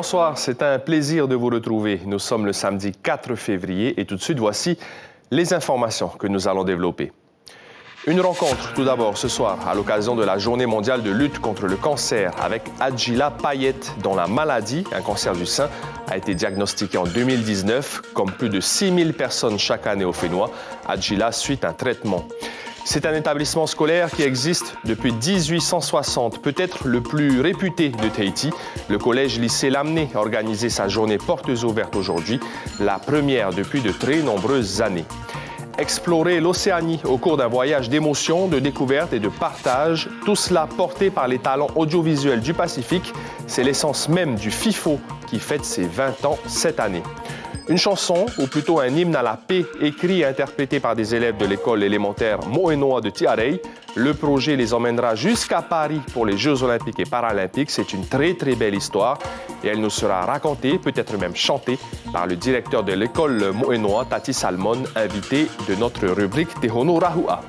Bonsoir, c'est un plaisir de vous retrouver. Nous sommes le samedi 4 février et tout de suite, voici les informations que nous allons développer. Une rencontre tout d'abord ce soir à l'occasion de la Journée mondiale de lutte contre le cancer avec Adjila Payet, dont la maladie, un cancer du sein, a été diagnostiquée en 2019. Comme plus de 6000 personnes chaque année au Fénois, Adjila suit un traitement. C'est un établissement scolaire qui existe depuis 1860, peut-être le plus réputé de Tahiti. Le collège-lycée Lamné a organisé sa journée portes ouvertes aujourd'hui, la première depuis de très nombreuses années. Explorer l'Océanie au cours d'un voyage d'émotion, de découverte et de partage, tout cela porté par les talents audiovisuels du Pacifique, c'est l'essence même du FIFO qui fête ses 20 ans cette année. Une chanson, ou plutôt un hymne à la paix, écrit et interprété par des élèves de l'école élémentaire Moenoa de Tiarei. Le projet les emmènera jusqu'à Paris pour les Jeux olympiques et paralympiques. C'est une très belle histoire et elle nous sera racontée, peut-être même chantée, par le directeur de l'école Moenoa, Tati Salmon, invité de notre rubrique Tehono Rahua.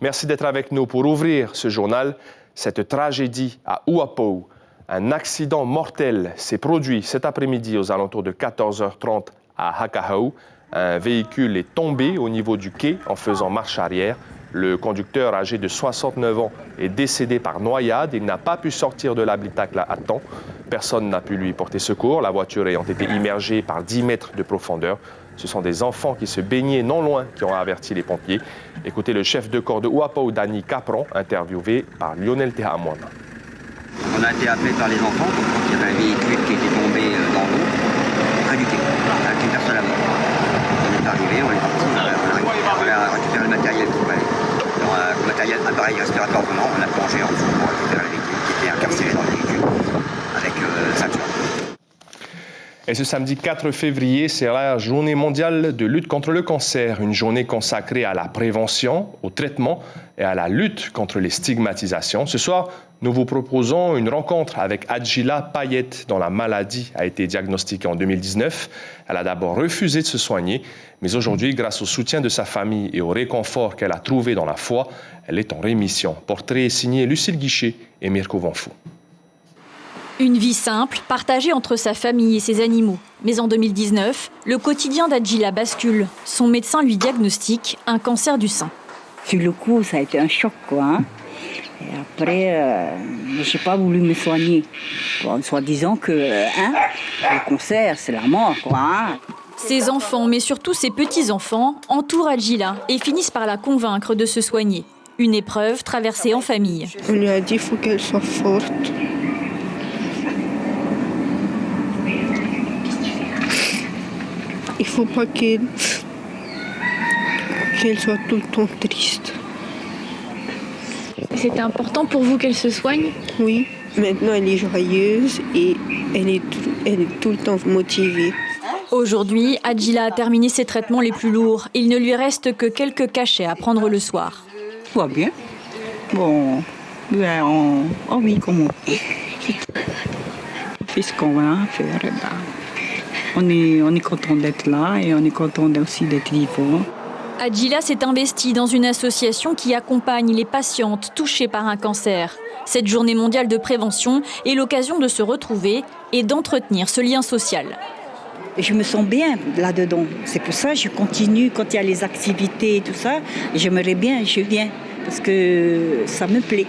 Merci d'être avec nous pour ouvrir ce journal. Cette tragédie à Uapau. Un accident mortel s'est produit cet après-midi aux alentours de 14h30 à Hakahau. Un véhicule est tombé au niveau du quai en faisant marche arrière. Le conducteur, âgé de 69 ans, est décédé par noyade. Il n'a pas pu sortir de l'habitacle à temps. Personne n'a pu lui porter secours. La voiture ayant été immergée par 10 mètres de profondeur. Ce sont des enfants qui se baignaient non loin qui ont averti les pompiers. Écoutez le chef de corps de Uapau, Dani Capron, interviewé par Lionel Tehamouana. On a été appelé par les enfants, donc il y avait un véhicule qui était tombé dans l'eau, près du quai, avec une personne à bord. On est arrivé, on est parti, on a récupéré le matériel qu'il fallait. Le matériel, appareil respiratoire venant, on a plongé en dessous pour récupérer le véhicule qui était incarcéré dans le véhicule, avec ceinture. Et ce samedi 4 février, c'est la Journée mondiale de lutte contre le cancer, une journée consacrée à la prévention, au traitement et à la lutte contre les stigmatisations. Ce soir, nous vous proposons une rencontre avec Adjila Payet, dont la maladie a été diagnostiquée en 2019. Elle a d'abord refusé de se soigner, mais aujourd'hui, grâce au soutien de sa famille et au réconfort qu'elle a trouvé dans la foi, elle est en rémission. Portrait signé Lucille Guichet et Mirko Vanfou. Une vie simple, partagée entre sa famille et ses animaux. Mais en 2019, le quotidien d'Adjila bascule. Son médecin lui diagnostique un cancer du sein. Sur le coup, ça a été un choc, quoi. Hein. Et après, je n'ai pas voulu me soigner. En soi-disant que le cancer, c'est la mort, quoi. Hein. Ses enfants, mais surtout ses petits-enfants, entourent Adjila et finissent par la convaincre de se soigner. Une épreuve traversée en famille. On lui a dit qu'il faut qu'elle soit forte. Il ne faut pas qu'elle soit tout le temps triste. C'était important pour vous qu'elle se soigne? Oui, maintenant elle est joyeuse et elle est tout le temps motivée. Aujourd'hui, Adjila a terminé ses traitements les plus lourds. Il ne lui reste que quelques cachets à prendre le soir. Tout va bien. Bon, oui, comment on fait ce qu'on va faire. On est content d'être là et on est content aussi d'être vivant. Adjila s'est investie dans une association qui accompagne les patientes touchées par un cancer. Cette journée mondiale de prévention est l'occasion de se retrouver et d'entretenir ce lien social. Je me sens bien là-dedans. C'est pour ça que je continue quand il y a les activités et tout ça. J'aimerais bien, je viens parce que ça me plaît.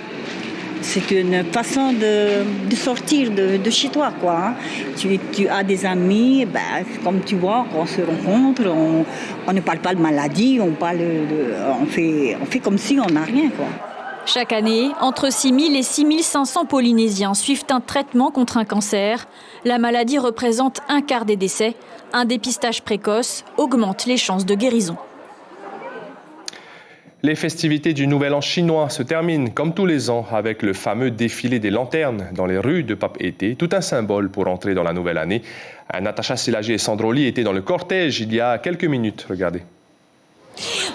C'est une façon de sortir de chez toi, quoi. Hein. Tu as des amis, comme tu vois, on se rencontre, on ne parle pas de maladie, on fait comme si on n'a rien, quoi. Chaque année, entre 6 000 et 6 500 Polynésiens suivent un traitement contre un cancer. La maladie représente un quart des décès. Un dépistage précoce augmente les chances de guérison. Les festivités du Nouvel An chinois se terminent comme tous les ans avec le fameux défilé des lanternes dans les rues de Papeete, tout un symbole pour entrer dans la nouvelle année. Natacha Silagi et Sandro Lee étaient dans le cortège il y a quelques minutes. Regardez.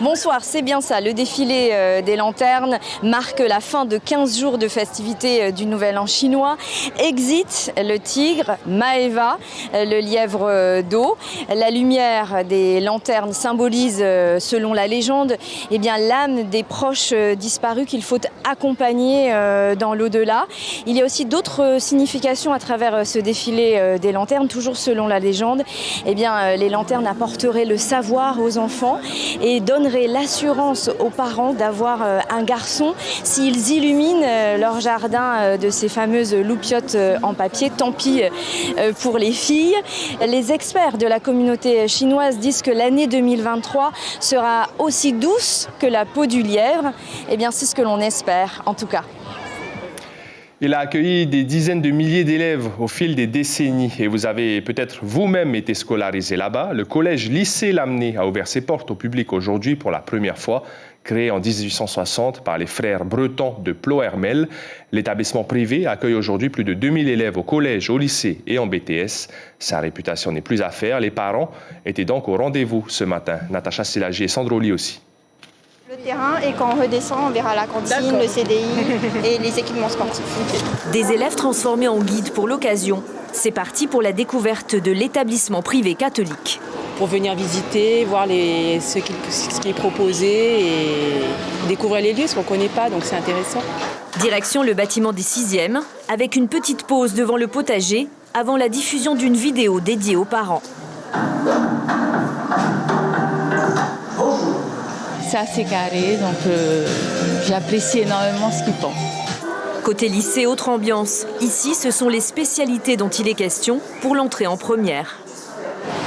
Bonsoir, c'est bien ça. Le défilé des lanternes marque la fin de 15 jours de festivités du Nouvel An chinois. Exit le tigre, Maeva, le lièvre d'eau. La lumière des lanternes symbolise, selon la légende, eh bien, l'âme des proches disparus qu'il faut accompagner dans l'au-delà. Il y a aussi d'autres significations à travers ce défilé des lanternes. Toujours selon la légende, eh bien, les lanternes apporteraient le savoir aux enfants et donneraient l'assurance aux parents d'avoir un garçon s'ils illuminent leur jardin de ces fameuses loupiottes en papier. Tant pis pour les filles. Les experts de la communauté chinoise disent que l'année 2023 sera aussi douce que la peau du lièvre. Eh bien, c'est ce que l'on espère, en tout cas. Il a accueilli des dizaines de milliers d'élèves au fil des décennies et vous avez peut-être vous-même été scolarisé là-bas. Le collège-lycée Lamennais a ouvert ses portes au public aujourd'hui pour la première fois. Créé en 1860 par les frères bretons de Plohermel, l'établissement privé accueille aujourd'hui plus de 2000 élèves au collège, au lycée et en BTS. Sa réputation n'est plus à faire. Les parents étaient donc au rendez-vous ce matin. Natacha Silagi et Sandro Lee aussi. Le terrain et quand on redescend, on verra la cantine, le CDI et les équipements sportifs. Des élèves transformés en guides pour l'occasion. C'est parti pour la découverte de l'établissement privé catholique. Pour venir visiter, voir ce qui est proposé et découvrir les lieux, parce qu'on ne connaît pas, donc c'est intéressant. Direction le bâtiment des 6e, avec une petite pause devant le potager, avant la diffusion d'une vidéo dédiée aux parents. C'est assez carré, donc j'apprécie énormément ce qu'ils font. Côté lycée, autre ambiance. Ici, ce sont les spécialités dont il est question pour l'entrée en première.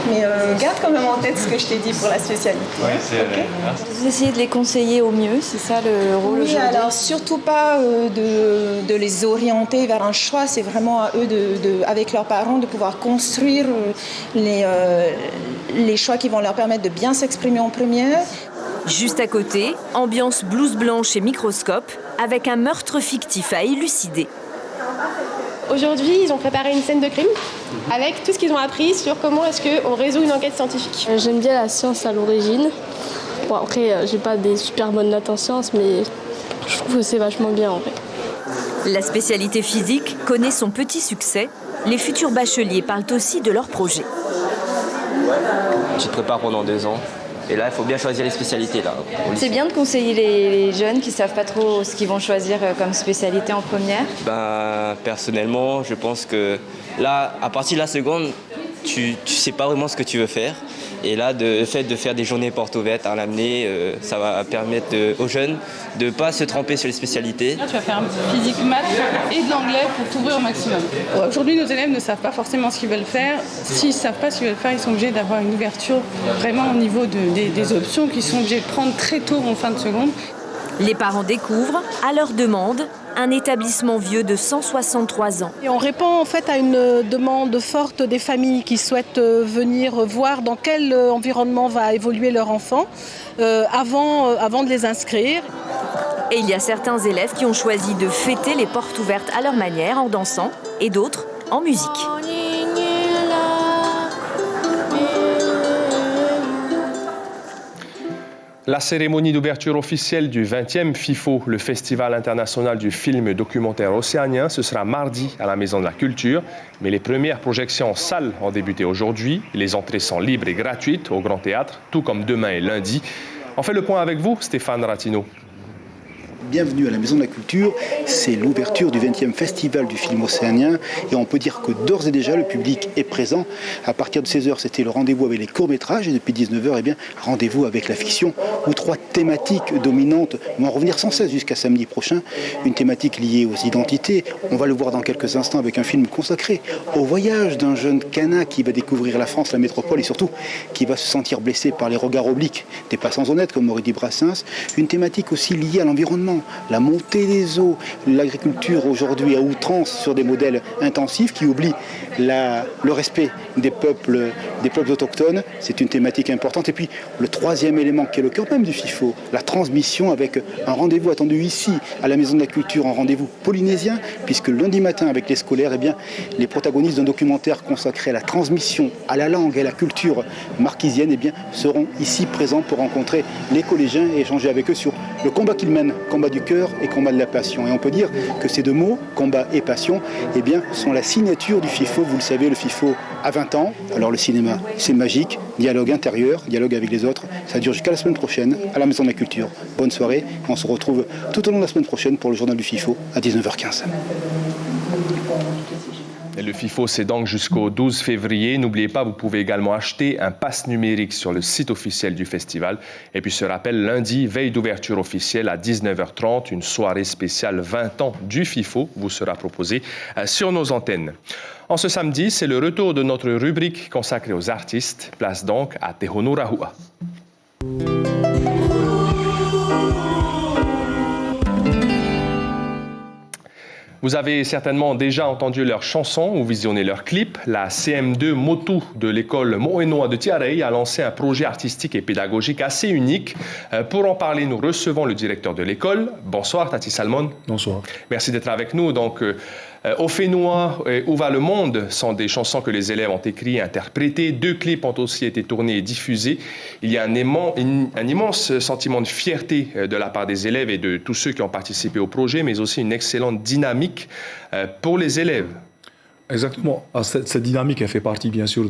Mais garde quand même en tête ce que je t'ai dit pour la spécialité. Oui, c'est okay. Vous essayez de les conseiller au mieux, c'est ça le rôle aujourd'hui? Oui, alors surtout pas de les orienter vers un choix, c'est vraiment à eux, avec leurs parents, de pouvoir construire les choix qui vont leur permettre de bien s'exprimer en première. Juste à côté, ambiance blouse blanche et microscope, avec un meurtre fictif à élucider. Aujourd'hui, ils ont préparé une scène de crime avec tout ce qu'ils ont appris sur comment est-ce qu'on résout une enquête scientifique. J'aime bien la science à l'origine. Bon, après, j'ai pas des super bonnes notes en sciences, mais je trouve que c'est vachement bien en fait. La spécialité physique connaît son petit succès. Les futurs bacheliers parlent aussi de leur projet. Tu te prépares pendant 2 ans. Et là, il faut bien choisir les spécialités. C'est bien de conseiller les jeunes qui ne savent pas trop ce qu'ils vont choisir comme spécialité en première. Personnellement, je pense que là, à partir de la seconde, tu ne sais pas vraiment ce que tu veux faire. Et là, le fait de faire des journées portes ouvertes à l'amener, ça va permettre aux jeunes de ne pas se tromper sur les spécialités. Là, tu vas faire un petit physique, maths et de l'anglais pour t'ouvrir au maximum. Aujourd'hui, nos élèves ne savent pas forcément ce qu'ils veulent faire. S'ils ne savent pas ce qu'ils veulent faire, ils sont obligés d'avoir une ouverture vraiment au niveau des options qu'ils sont obligés de prendre très tôt en fin de seconde. Les parents découvrent, à leur demande, un établissement vieux de 163 ans. Et on répond en fait à une demande forte des familles qui souhaitent venir voir dans quel environnement va évoluer leur enfant avant de les inscrire. Et il y a certains élèves qui ont choisi de fêter les portes ouvertes à leur manière en dansant et d'autres en musique. La cérémonie d'ouverture officielle du 20e FIFO, le Festival international du film documentaire océanien, ce sera mardi à la Maison de la Culture. Mais les premières projections en salle ont débuté aujourd'hui. Les entrées sont libres et gratuites au Grand Théâtre, tout comme demain et lundi. On fait le point avec vous, Stéphane Ratino. Bienvenue à la Maison de la Culture, c'est l'ouverture du 20e Festival du film océanien et on peut dire que d'ores et déjà le public est présent. À partir de 16h, c'était le rendez-vous avec les courts-métrages et depuis 19h, eh bien, rendez-vous avec la fiction où 3 thématiques dominantes vont revenir sans cesse jusqu'à samedi prochain. Une thématique liée aux identités, on va le voir dans quelques instants avec un film consacré au voyage d'un jeune Kanak qui va découvrir la France, la métropole et surtout qui va se sentir blessé par les regards obliques des passants honnêtes comme aurait dit Brassens. Une thématique aussi liée à l'environnement, l'irrigation, la montée des eaux, l'agriculture aujourd'hui à outrance sur des modèles intensifs qui oublient le respect des peuples autochtones, c'est une thématique importante. Et puis le troisième élément qui est le cœur même du FIFO, la transmission avec un rendez-vous attendu ici à la Maison de la Culture, un rendez-vous polynésien, puisque lundi matin avec les scolaires, eh bien, les protagonistes d'un documentaire consacré à la transmission, à la langue et à la culture marquisienne, eh bien, seront ici présents pour rencontrer les collégiens et échanger avec eux sur le combat qu'ils mènent, combat du cœur et combat de la passion. Et on peut dire que ces deux mots, combat et passion, eh bien, sont la signature du FIFO. Vous le savez, le FIFO a 20 ans. Alors le cinéma, c'est magique. Dialogue intérieur, dialogue avec les autres. Ça dure jusqu'à la semaine prochaine à la Maison de la Culture. Bonne soirée. On se retrouve tout au long de la semaine prochaine pour le journal du FIFO à 19h15. Et le FIFO, c'est donc jusqu'au 12 février. N'oubliez pas, vous pouvez également acheter un pass numérique sur le site officiel du festival. Et puis, ce rappel, lundi, veille d'ouverture officielle à 19h30, une soirée spéciale 20 ans du FIFO vous sera proposée sur nos antennes. En ce samedi, c'est le retour de notre rubrique consacrée aux artistes. Place donc à Te Honu Rahua. Vous avez certainement déjà entendu leurs chansons ou visionné leurs clips. La CM2 Motu de l'école Mo'enoa de Tiarei a lancé un projet artistique et pédagogique assez unique. Pour en parler, nous recevons le directeur de l'école. Bonsoir, Tati Salmon. Bonsoir. Merci d'être avec nous. Donc, Ofenoa et Où va le monde sont des chansons que les élèves ont écrites et interprétées. 2 clips ont aussi été tournés et diffusés. Il y a un immense sentiment de fierté de la part des élèves et de tous ceux qui ont participé au projet, mais aussi une excellente dynamique pour les élèves. Exactement. Cette dynamique, elle fait partie, bien sûr,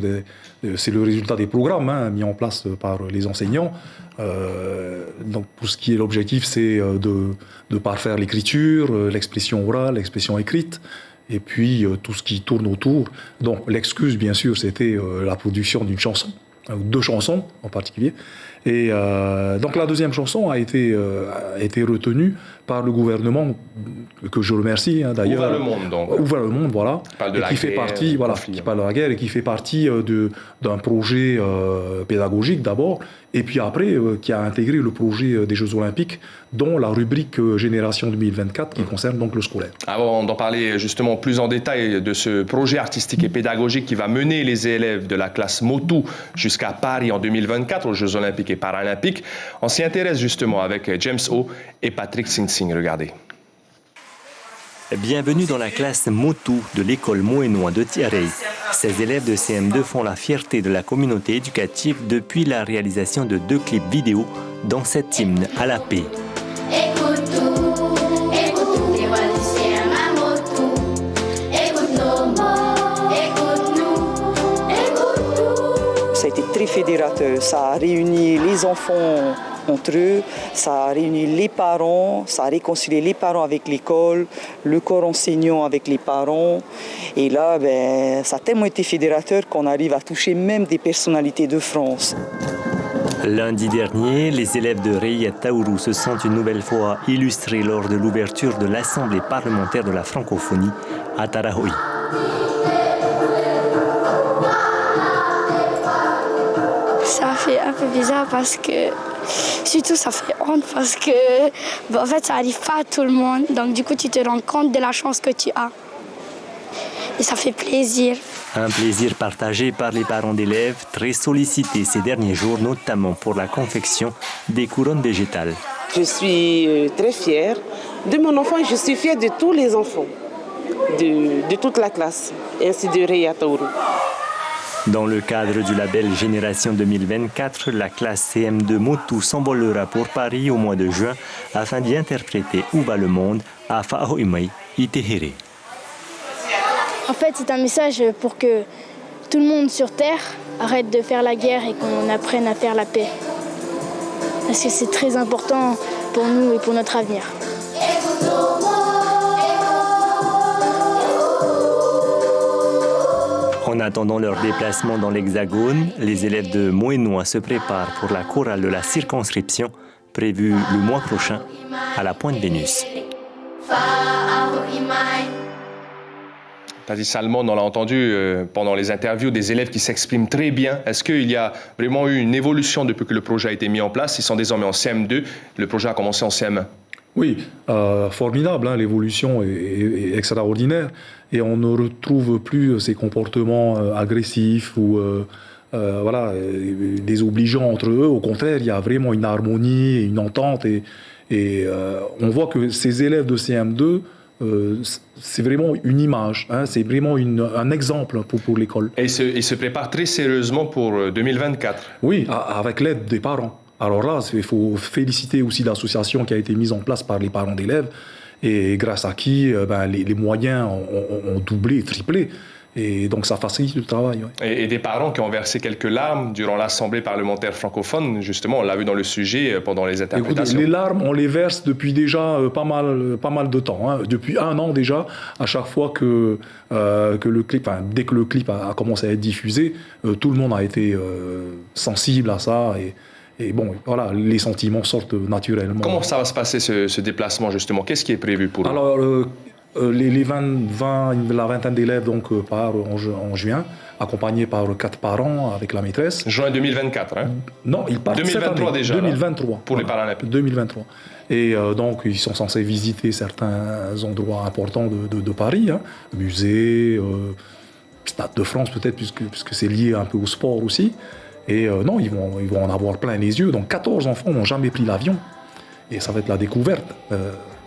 c'est le résultat des programmes mis en place par les enseignants. Donc, pour ce qui est l'objectif, c'est de parfaire l'écriture, l'expression orale, l'expression écrite, et puis tout ce qui tourne autour. Donc, l'excuse, bien sûr, c'était la production d'une chanson, 2 chansons en particulier. Et donc, la deuxième chanson a été retenue par le gouvernement, que je remercie d'ailleurs. Où va le monde, donc. Où va le monde, voilà. Qui parle de la guerre, fait partie, voilà, qui parle de la guerre et qui fait partie d'un projet pédagogique d'abord, et puis après qui a intégré le projet des Jeux Olympiques, dont la rubrique Génération 2024 qui concerne donc le scolaire. Avant d'en parler justement plus en détail de ce projet artistique et pédagogique qui va mener les élèves de la classe Motu jusqu'à Paris en 2024 aux Jeux Olympiques et Paralympiques, on s'y intéresse justement avec James O et Patrick Sing-Sing. Regardez. Bienvenue dans la classe Motu de l'école Mo'enoa de Tiarei. Ces élèves de CM2 font la fierté de la communauté éducative depuis la réalisation de 2 clips vidéo dans cet hymne à la paix. Ça a été très fédérateur, ça a réuni les enfants entre eux, ça a réuni les parents, ça a réconcilié les parents avec l'école, le corps enseignant avec les parents. Et là, ça a tellement été fédérateur qu'on arrive à toucher même des personnalités de France. Lundi dernier, les élèves de Reia Tauru se sont une nouvelle fois illustrés lors de l'ouverture de l'Assemblée parlementaire de la francophonie à Tarahui. Ça fait un peu bizarre parce que, surtout ça fait honte parce que, en fait ça n'arrive pas à tout le monde. Donc du coup tu te rends compte de la chance que tu as. Et ça fait plaisir. Un plaisir partagé par les parents d'élèves très sollicités ces derniers jours, notamment pour la confection des couronnes végétales. Je suis très fière de mon enfant et je suis fière de tous les enfants, de toute la classe, ainsi de Reia Tauru. Dans le cadre du label Génération 2024, la classe CM2 Motu s'envolera pour Paris au mois de juin afin d'y interpréter Où va le monde à Fa'aho'imai, Itehere. En fait, c'est un message pour que tout le monde sur Terre arrête de faire la guerre et qu'on apprenne à faire la paix. Parce que c'est très important pour nous et pour notre avenir. En attendant leur déplacement dans l'Hexagone, les élèves de Mo'enoa se préparent pour la chorale de la circonscription, prévue le mois prochain à la Pointe-Vénus. Tati Salmon, on l'a entendu pendant les interviews, des élèves qui s'expriment très bien. Est-ce qu'il y a vraiment eu une évolution depuis que le projet a été mis en place? Ils sont désormais en CM2, le projet a commencé en CM1. Oui, formidable, hein, l'évolution est extraordinaire et on ne retrouve plus ces comportements agressifs ou désobligeants entre eux. Au contraire, il y a vraiment une harmonie et une entente et on voit que ces élèves de CM2, c'est vraiment une image, hein, c'est vraiment un exemple pour l'école. Et ils se préparent très sérieusement pour 2024. Oui, avec l'aide des parents. Alors là, il faut féliciter aussi l'association qui a été mise en place par les parents d'élèves et grâce à qui les moyens ont doublé, triplé. Et donc ça facilite le travail. Ouais. Et des parents qui ont versé quelques larmes durant l'Assemblée parlementaire francophone, justement, on l'a vu dans le sujet pendant les interprétations. Écoutez, les larmes, on les verse depuis déjà pas mal de temps. Hein. Depuis 1 an déjà, à chaque fois que le clip, dès que le clip a commencé à être diffusé, tout le monde a été sensible à ça. Et bon, voilà, les sentiments sortent naturellement. Comment ça va se passer ce déplacement justement? Qu'est-ce qui est prévu pour eux? Alors, la vingtaine d'élèves partent en juin, accompagnés par 4 parents avec la maîtresse. Juin 2024, hein? Non, ils partent 2023 cette année, déjà. 2023. Pour les Paralympiques. 2023. Et donc, ils sont censés visiter certains endroits importants de Paris, hein, musées, Stade de France peut-être, puisque c'est lié un peu au sport aussi. Et non, ils vont en avoir plein les yeux. Donc 14 enfants n'ont jamais pris l'avion. Et ça va être la découverte.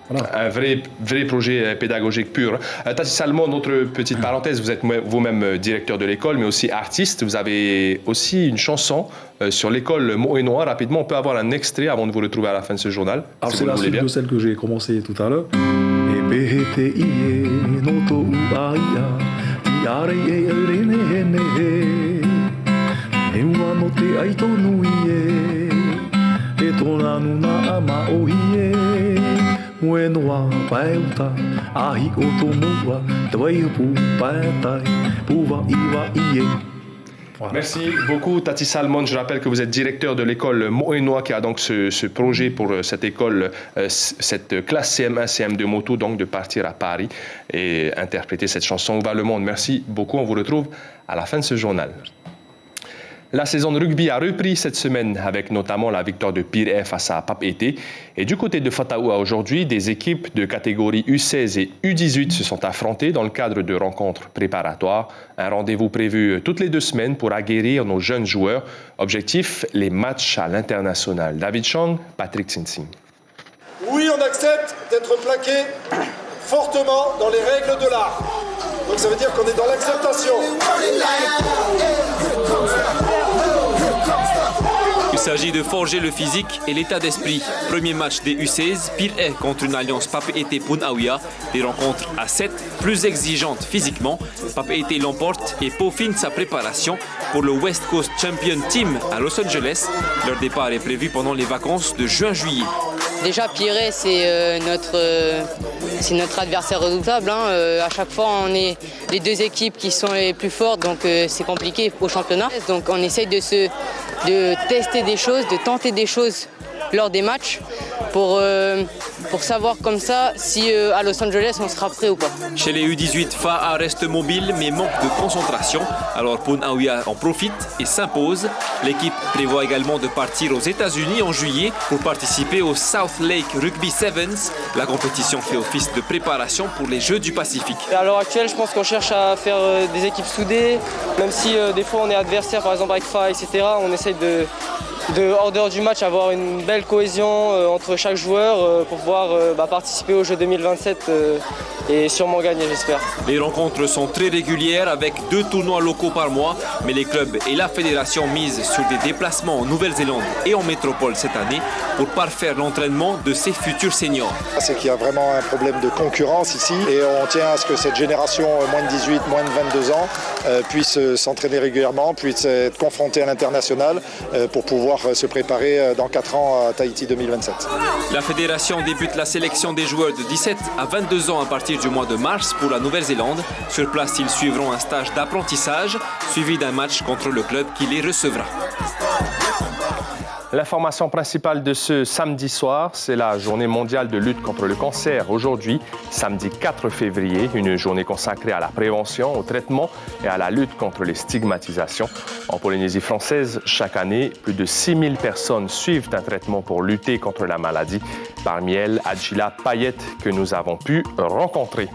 Voilà. Un vrai projet pédagogique pur. Tati Salmon, notre petite parenthèse, vous êtes vous-même directeur de l'école, mais aussi artiste. Vous avez aussi une chanson sur l'école Mots et Noirs. Rapidement, on peut avoir un extrait avant de vous retrouver à la fin de ce journal. Alors, c'est la suite de celle que j'ai commencé tout à l'heure. Merci beaucoup Tati Salmon. Je rappelle que vous êtes directeur de l'école Mots et Noirs qui a donc ce projet pour cette école, cette classe CM1, CM2 moto, donc de partir à Paris et interpréter cette chanson Où va le monde. Merci beaucoup. On vous retrouve à la fin de ce journal. La saison de rugby a repris cette semaine avec notamment la victoire de Pirée face à Pape Été. Et du côté de Fataoua aujourd'hui, des équipes de catégorie U16 et U18 se sont affrontées dans le cadre de rencontres préparatoires. Un rendez-vous prévu toutes les 2 semaines pour aguerrir nos jeunes joueurs. Objectif, les matchs à l'international. David Chang, Patrick Sinsing. Oui, on accepte d'être plaqué fortement dans les règles de l'art. Donc ça veut dire qu'on est dans l'acceptation. Il s'agit de forger le physique et l'état d'esprit. Premier match des U16, Pirée contre une alliance Pape Été Punaouia. Des rencontres à 7, plus exigeantes physiquement. Pape Été l'emporte et peaufine sa préparation pour le West Coast Champion Team à Los Angeles. Leur départ est prévu pendant les vacances de juin-juillet. Déjà, Pirée, c'est notre adversaire redoutable. À chaque fois, on est les 2 équipes qui sont les plus fortes, donc c'est compliqué au championnat. Donc on essaye de tester des choses, de tenter des choses lors des matchs pour savoir comme ça si à Los Angeles on sera prêt ou pas. Chez les U18, FAA reste mobile mais manque de concentration. Alors Punaouia en profite et s'impose. L'équipe prévoit également de partir aux États-Unis en juillet pour participer au South Lake Rugby Sevens. La compétition fait office de préparation pour les Jeux du Pacifique. À l'heure actuelle, je pense qu'on cherche à faire des équipes soudées, même si des fois on est adversaire, par exemple avec FAA, etc. On essaye hors dehors du match, avoir une belle cohésion entre chaque joueur pour pouvoir participer aux Jeux 2027 et sûrement gagner, j'espère. Les rencontres sont très régulières avec 2 tournois locaux par mois, mais les clubs et la fédération misent sur des déplacements en Nouvelle-Zélande et en métropole cette année pour parfaire l'entraînement de ces futurs seniors. C'est qu'il y a vraiment un problème de concurrence ici et on tient à ce que cette génération moins de 18, moins de 22 ans puisse s'entraîner régulièrement, puisse être confrontée à l'international pour pouvoir se préparer dans 4 ans à Tahiti 2027. La fédération débute la sélection des joueurs de 17 à 22 ans à partir du mois de mars pour la Nouvelle-Zélande. Sur place, ils suivront un stage d'apprentissage suivi d'un match contre le club qui les recevra. L'information principale de ce samedi soir, c'est la journée mondiale de lutte contre le cancer. Aujourd'hui, samedi 4 février, une journée consacrée à la prévention, au traitement et à la lutte contre les stigmatisations. En Polynésie française, chaque année, plus de 6000 personnes suivent un traitement pour lutter contre la maladie. Parmi elles, Adjila Payet, que nous avons pu rencontrer.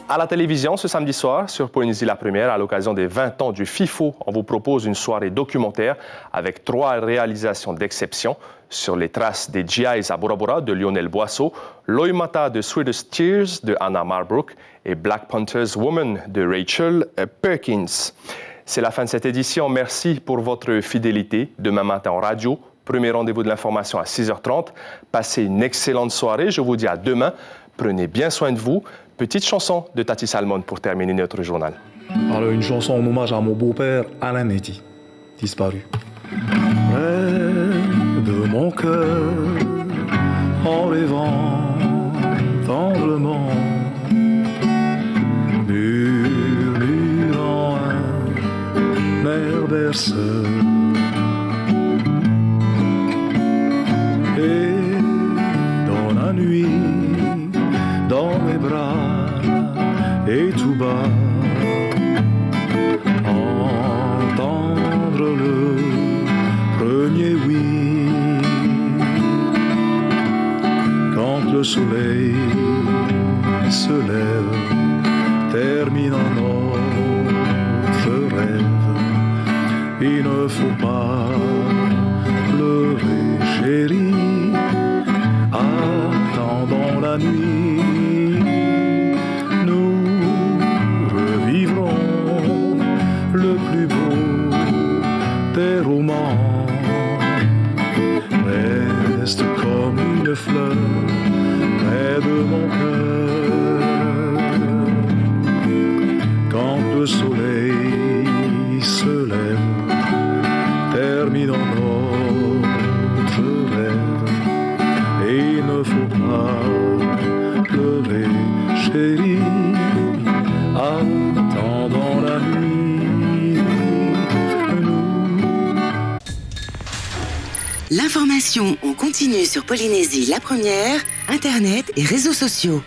À la télévision, ce samedi soir, sur Polynésie la Première, à l'occasion des 20 ans du FIFO, on vous propose une soirée documentaire avec 3 réalisations d'exception sur les traces des GIs à Bora Bora de Lionel Boisseau, Loimata de Sweetest Tears de Anna Marbrook et Black Panthers Woman de Rachel Perkins. C'est la fin de cette édition. Merci pour votre fidélité. Demain matin en radio, premier rendez-vous de l'information à 6h30. Passez une excellente soirée. Je vous dis à demain. Prenez bien soin de vous. Petite chanson de Tati Salmon pour terminer notre journal. Alors une chanson en hommage à mon beau-père Alain Netty, disparu. Près de mon cœur, en rêvant tendrement, murmurant un air berceur. Et dans la nuit, dans mes bras et tout bas, entendre le premier oui, quand le soleil se lève, terminant notre rêve. Il ne faut pas pleurer, chérie, attendons la nuit. Le plus beau des romans reste comme une fleur près de mon cœur. Quand le soleil se lève, terminant notre rêve, et il ne faut pas pleurer, chérie, attendant la nuit. L'information en continu sur Polynésie la Première, Internet et réseaux sociaux.